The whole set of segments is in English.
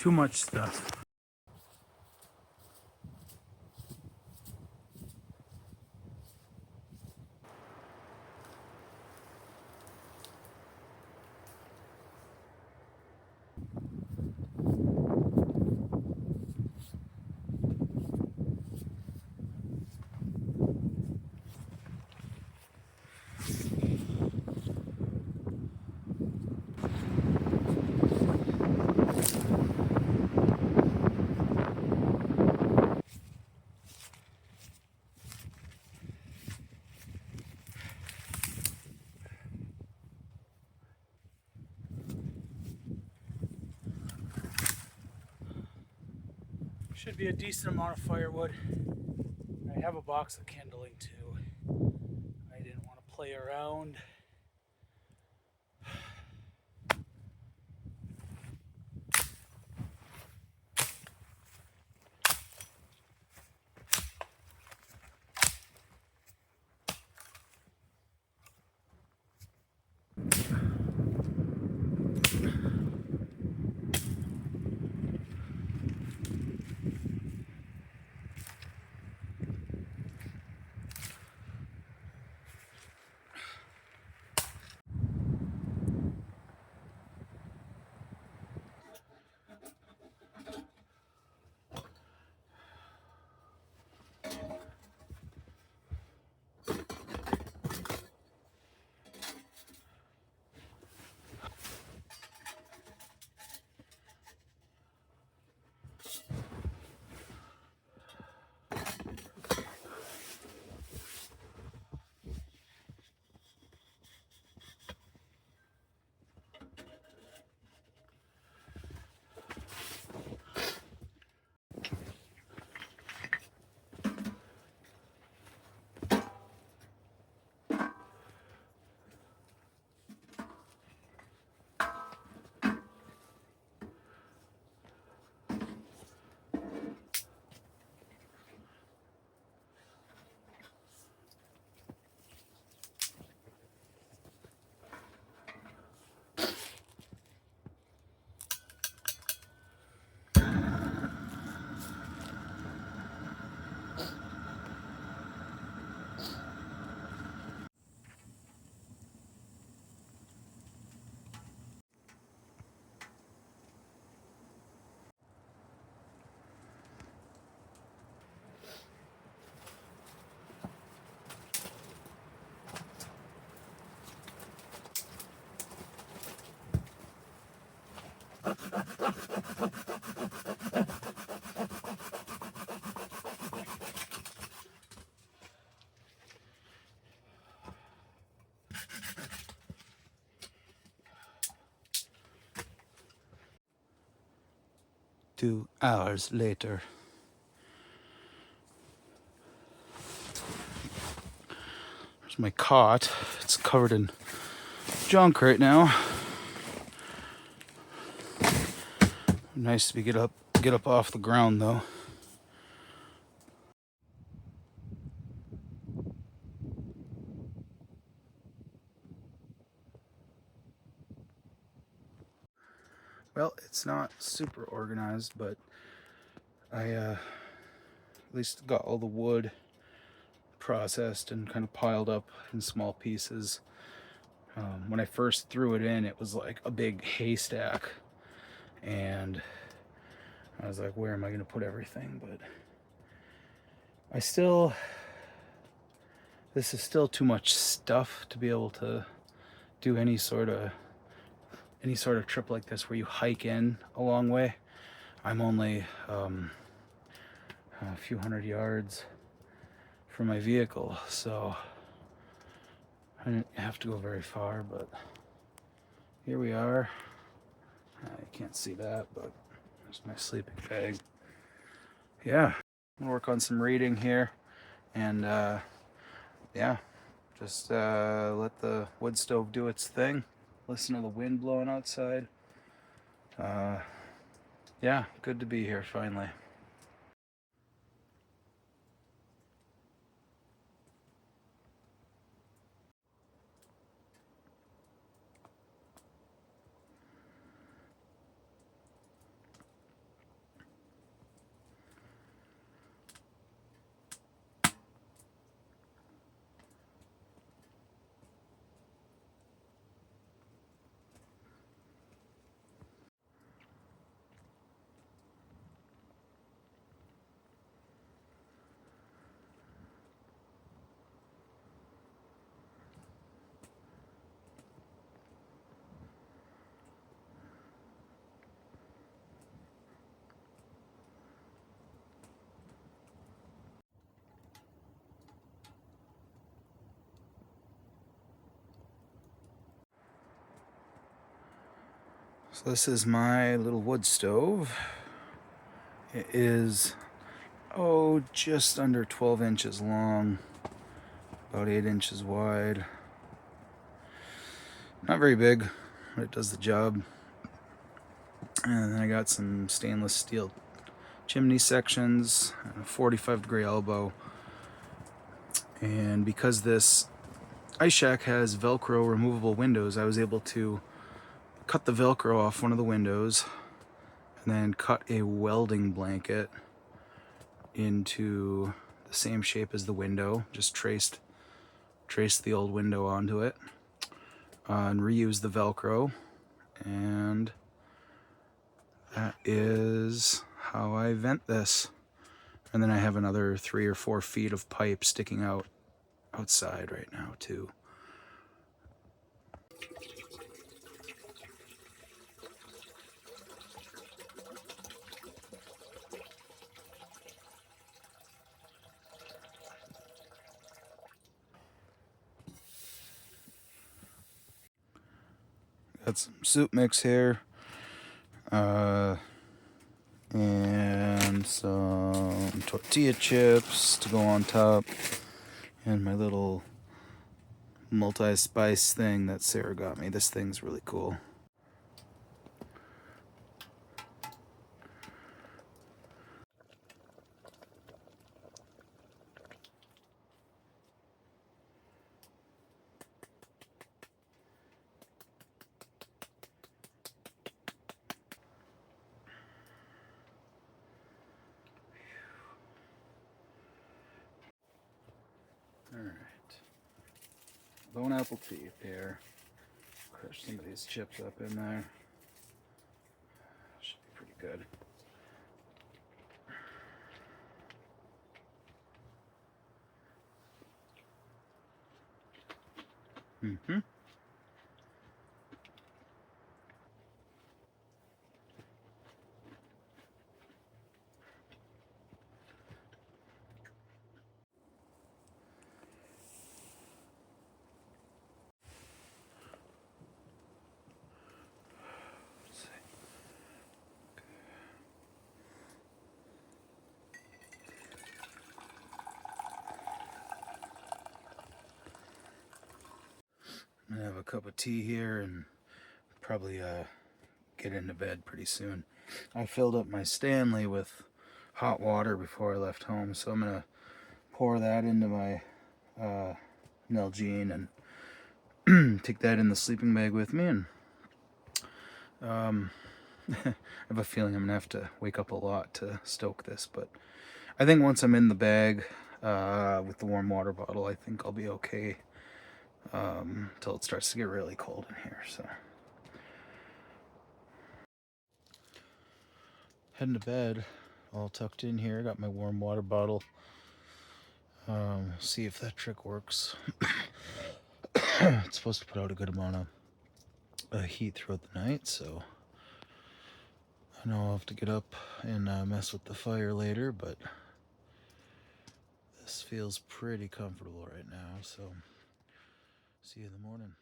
too much stuff. Should be a decent amount of firewood. I have a box of kindling too. I didn't want to play around. Two hours later. There's my cot. It's covered in junk right now. Nice to get up off the ground though. Well, it's not super organized, but I at least got all the wood processed and kind of piled up in small pieces. When I first threw it in, it was like a big haystack, and I was like, where am I going to put everything? But this is still too much stuff to be able to do any sort of trip like this where you hike in a long way. I'm only a few hundred yards from my vehicle, so I didn't have to go very far, but here we are. You can't see that, but there's my sleeping bag. Yeah, I'm gonna work on some reading here, and yeah, just let the wood stove do its thing. Listen to the wind blowing outside. Yeah, good to be here finally. So this is my little wood stove. It is, just under 12 inches long, about 8 inches wide. Not very big, but it does the job. And then I got some stainless steel chimney sections, and a 45-degree elbow. And because this ice shack has Velcro removable windows, I was able to cut the Velcro off one of the windows and then cut a welding blanket into the same shape as the window. Just traced the old window onto it, and reused the Velcro, and that is how I vent this. And then I have another 3 or 4 feet of pipe sticking out outside right now too. Got some soup mix here, and some tortilla chips to go on top, and my little multi-spice thing that Sarah got me. This thing's really cool. Alright. Bone apple tea here. Crush some of these chips up in there. Should be pretty good. Mm-hmm. I'm gonna have a cup of tea here and probably get into bed pretty soon. I filled up my Stanley with hot water before I left home, so I'm gonna pour that into my Nalgene and take that in the sleeping bag with me. And I have a feeling I'm gonna have to wake up a lot to stoke this, but I think once I'm in the bag with the warm water bottle, I think I'll be okay until it starts to get really cold in here. So heading to bed, all tucked in here. Got my warm water bottle. See if that trick works. It's supposed to put out a good amount of heat throughout the night, so I know I'll have to get up and mess with the fire later, but this feels pretty comfortable right now, so see you in the morning.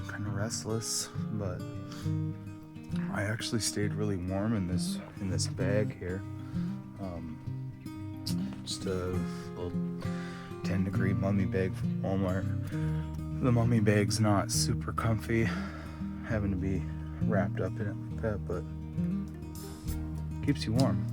Kind of restless, but I actually stayed really warm in this bag here. Just a little 10-degree mummy bag from Walmart. The mummy bag's not super comfy, having to be wrapped up in it like that, but keeps you warm.